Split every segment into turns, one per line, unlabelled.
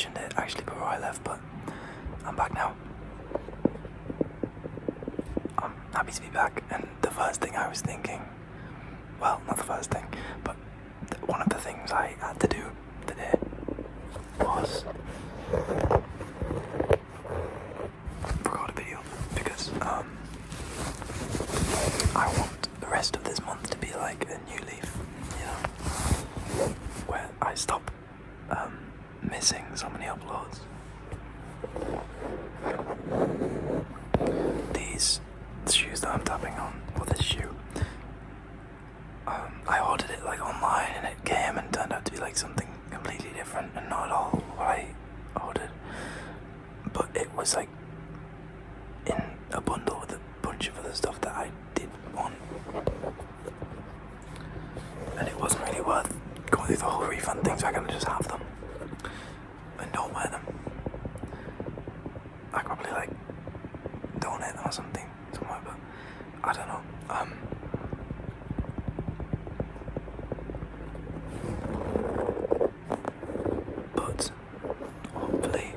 mentioned it actually before I left, but I'm back now. I'm happy to be back, and the first thing I was thinking, well, not the first thing, but one of the things I had to do today was record a video, because I want the rest of this month to be like a new leaf, you know, where I stop missing so many uploads. These shoes that I'm tapping on, or this shoe, I ordered it like online and it came and turned out to be like something completely different and not at all what I ordered. But it was like in a bundle with a bunch of other stuff that I did want. And it wasn't really worth going through the whole refund thing, so I can just have them and don't wear them. I could probably like donate them or something somewhere, but I don't know. But hopefully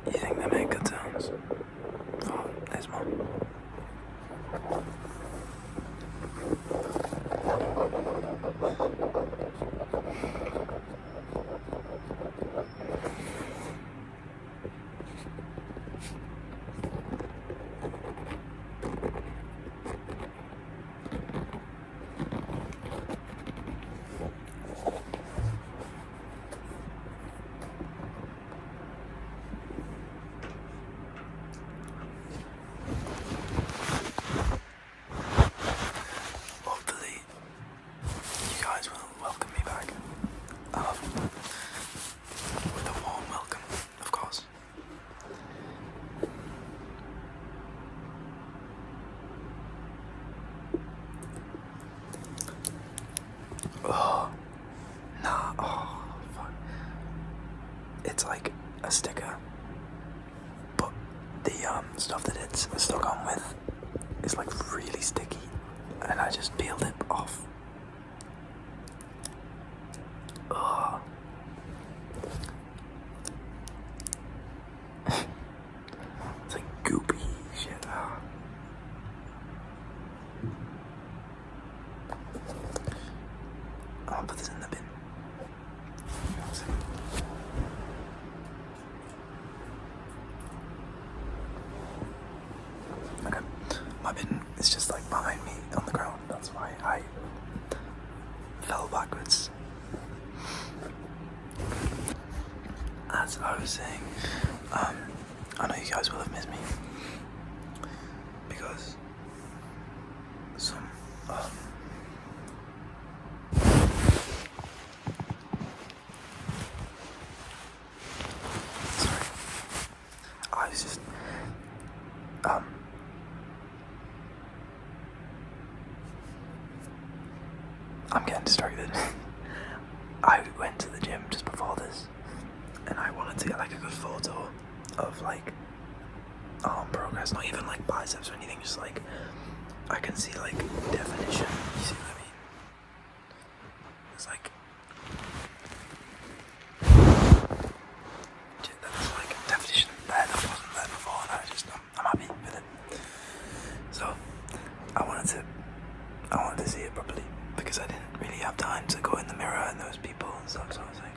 you think they make good sounds. Oh, there's one. Hopefully you guys will welcome me back. With a warm welcome, of course. Oh, nah, oh, fuck. It's like a sticker, but the stuff that it's stuck on with is like really sticky, and I just peeled it off. Ugh. It's like goopy shit. I'll put this in the bin. Okay, my bin is just like behind me on the ground. That's why I fell backwards. As I was saying, I know you guys will have missed me because some sorry, I was just I'm getting distracted. I went to the gym just before this, and I wanted to get like a good photo of like arm progress, not even like biceps or anything, just like I can see like definition. You see what I mean? It's like there's like definition there that wasn't there before, and I'm happy with it. So I wanted to see it properly because I didn't really have time to go in the mirror and those people and stuff. So I was like,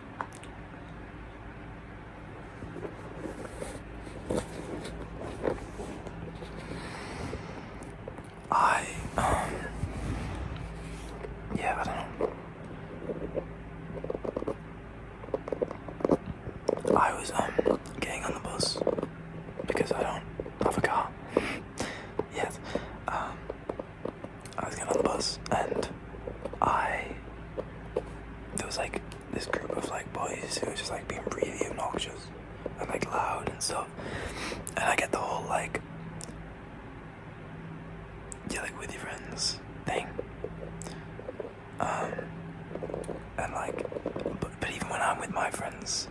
yeah, I don't know. I was getting on the bus because I don't have a car yet. I was getting on the bus and there was like this group of like boys who were just like being really obnoxious and like loud and stuff, and I get the whole like, yeah, like with your friends thing, and like, but even when I'm with my friends,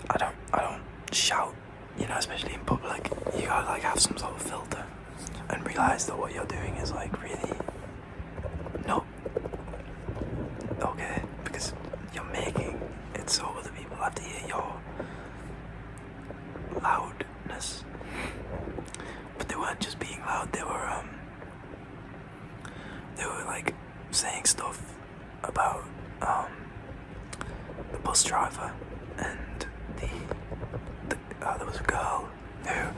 I don't shout, you know, especially in public. You gotta like have some sort of filter and realize that what you're doing is like really not okay, have to hear your loudness. But they weren't just being loud, they were like saying stuff about the bus driver, and there was a girl who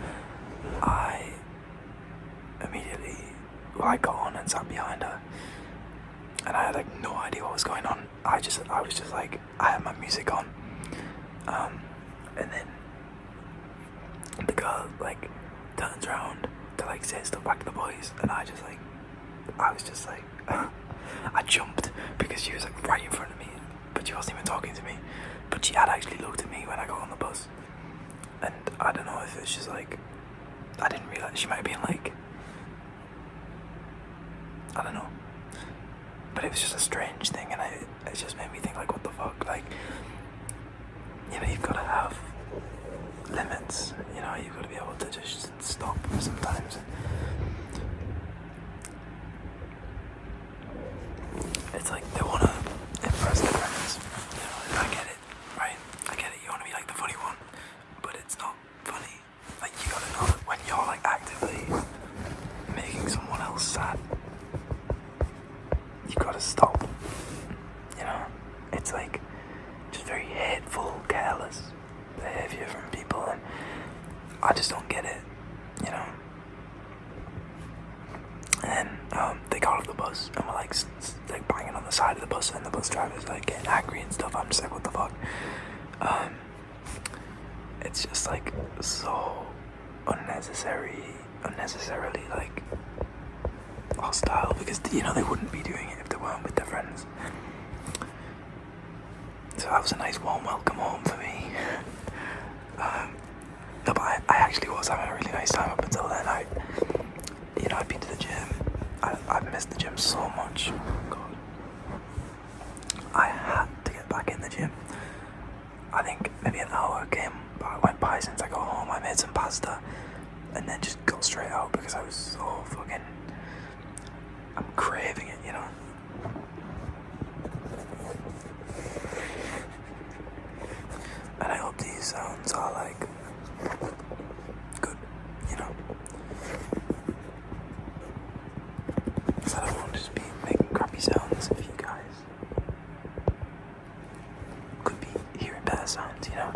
I immediately got on and sat behind her, and I had like no idea what was going on. I was just like, I had my music on, and then the girl like turns around to like say stuff back to the boys, and I was just like I jumped because she was like right in front of me, but she wasn't even talking to me, but she had actually looked at me when I got on the bus, and I don't know if it was just like, I didn't realise she might have been like, I don't know, but it was just a strange thing, and it just made me think like, what the fuck, like, you know, you've got to have limits, you know, you've got to be able to just stop sometimes. It's like they want to impress their friends, you know, and I get it, right? I get it, you want to be like the funny one, but it's not funny. Like, you gotta know that when you're like actively making someone else sad, you gotta stop, you know? It's like just very hateful, careless behaviour from people, and I just don't get it, you know? And then they got off the bus and were like banging on the side of the bus, and the bus driver's like getting angry and stuff. I'm just like, what the fuck? It's just like so unnecessarily like hostile, because, you know, they wouldn't be doing it if they weren't with their friends. So that was a nice warm welcome home for me. No, but I actually was having a really nice time up until then. I'd been to the gym. I've missed the gym so much. God. I had to get back in the gym. I think maybe an hour went by since I got home. I made some pasta and then just got straight out because I was so fucking, I'm craving it, you know. And I hope these sounds are like good, you know. Because I don't want to just be making crappy sounds if you guys could be hearing better sounds, you know.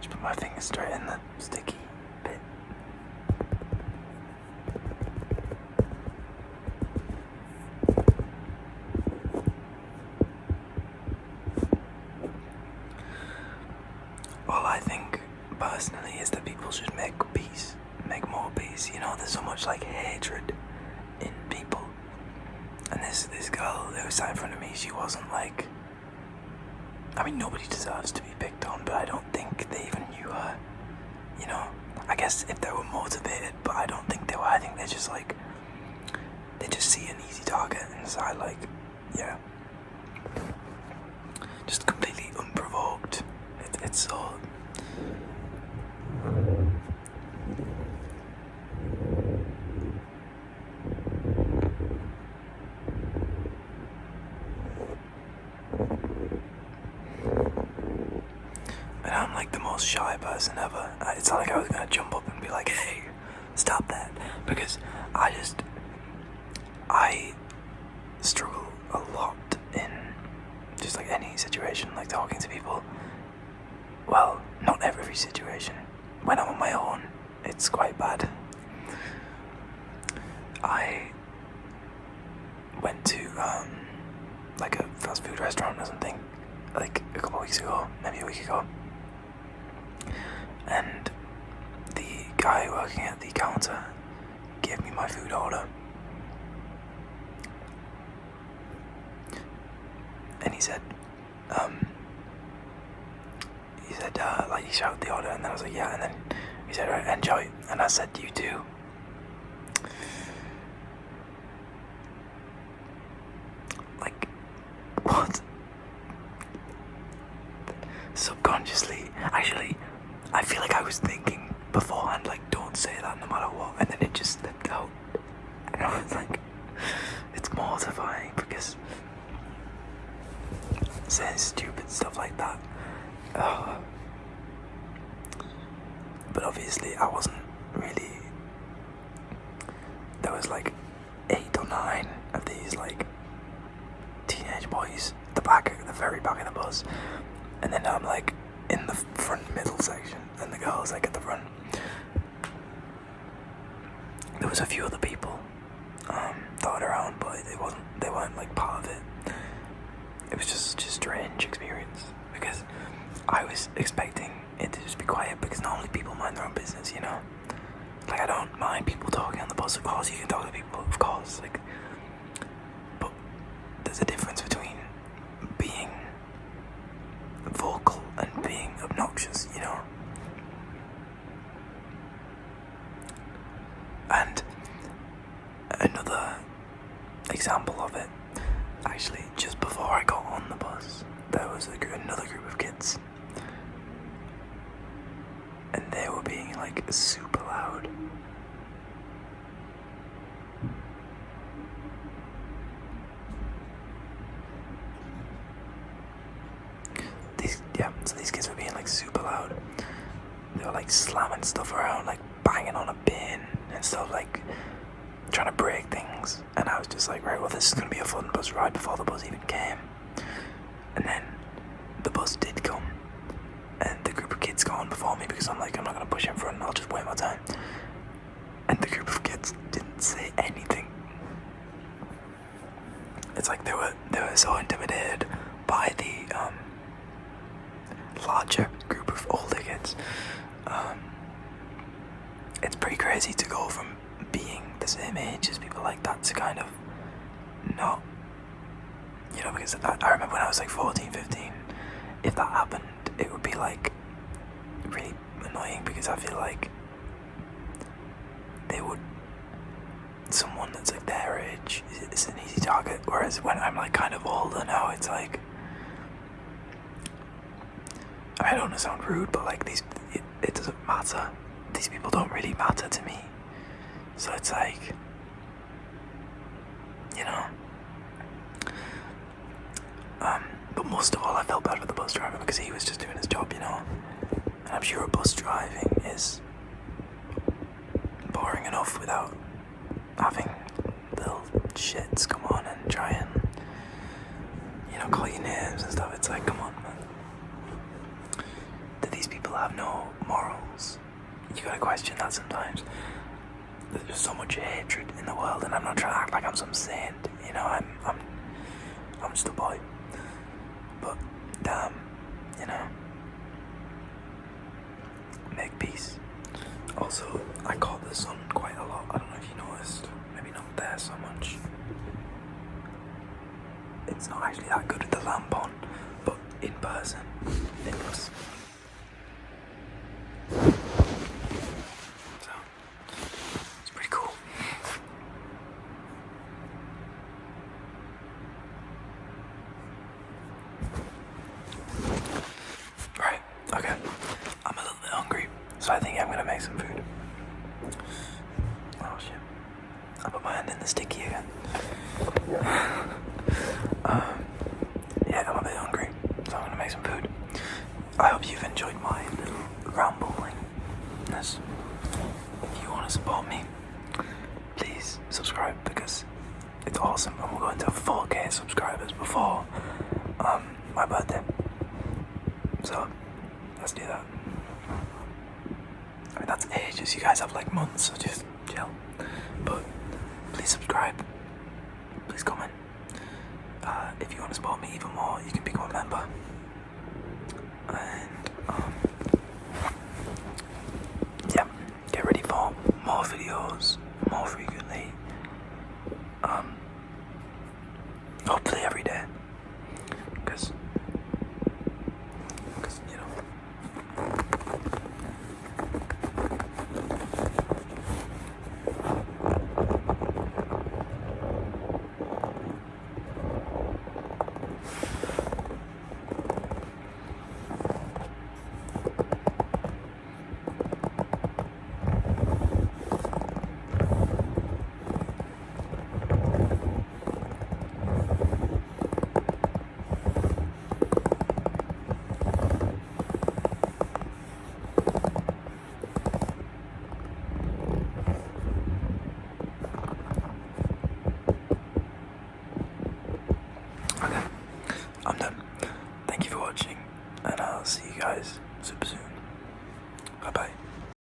Put my finger straight in the sticky bit. All I think personally is that people should make more peace. You know, there's so much like hatred in people. And this girl who sat in front of me, she wasn't like, I mean, nobody deserves to be picked on, but I don't think they even knew her, you know. I guess if they were motivated, but I don't think they were. I think they're just like, they just see an easy target and decide like, yeah, just completely unprovoked. It's so, and I'm like the most shy person ever. It's not like I was gonna jump up and be like, hey, stop that, because I struggle a lot in just like any situation, like talking to people. Well, not every situation. When I'm on my own, it's quite bad. I went to like a fast food restaurant or something, like a couple of weeks ago, maybe a week ago, and the guy working at the counter gave me my food order, and he said, like, he shouted the order, and then I was like, yeah, and then he said, right, enjoy, and I said, you too. Like, what? Subconsciously, actually, I feel like I was thinking beforehand, like, don't say that no matter what, and then it just slipped out, and I was like, it's mortifying, because saying stupid stuff like that, but obviously I wasn't really. There was like 8 or 9 of these like teenage boys at the very back of the bus, and then I'm like in the front middle section, and the girls like at the front. There was a few other people dotted around, but they weren't like part of it. It was just a strange experience, because I was expecting it to just be quiet, because normally people mind their own business, you know? Like, I don't mind people talking on the bus, of course you can talk to people, of course, like, but there's a difference between being vocal and being obnoxious, you know? And another example of it, actually, just before I got on the bus, there was another group of kids, and they were being like super loud. So these kids were being like super loud. They were like slamming stuff around, like banging on a bin and stuff, like trying to break things. And I was just like, right, well, this is gonna be a fun bus ride before the bus even came. And then the bus did come, and the group of kids got on before me, because I'm like, I'm not gonna push in front, I'll just wait my time. And the group of kids didn't say anything. It's like they were so intimidated by the larger group of older kids. It's pretty crazy to go from being the same age as people like that to kind of not, you know, because I remember when I was like 14, 15, if that happened, it would be like really annoying, because I feel like someone that's like their age is an easy target, whereas when I'm like kind of older now, it's like, I don't want to sound rude, but like it doesn't matter. These people don't really matter to me. So it's like, you know. But most of all, I felt bad for the bus driver, because he was just doing his job, you know. And I'm sure bus driving is boring enough without having little shits come on and try and, you know, call you names and stuff. It's like, come on, man. Do these people have no morals? You gotta question that sometimes. There's just so much hatred in the world, and I'm not trying to act like I'm some saint, you know. I'm just a boy. But damn, you know, make peace. Also, I caught the sun quite a lot. I don't know if you noticed. Maybe not there so much. It's not actually that good with the lamp on, but in person, it was. So, it's pretty cool. Right, okay. I'm a little bit hungry, so I think I'm gonna make some food. Oh shit. I put my hand in the sticky again. Yeah, I'm a bit hungry, so I'm gonna make some food. I hope you've enjoyed my little ramblingness. If you want to support me, please subscribe, because it's awesome, and we're going to 4K subscribers before my birthday. So let's do that. I mean, that's ages. You guys have like months, so just chill. But please subscribe. Please comment. If you want to support me even more, you can become a member. And yeah, get ready for more videos more frequently. Hopefully every day, because you know. Okay, I'm done. Thank you for watching, and I'll see you guys super soon. Bye bye.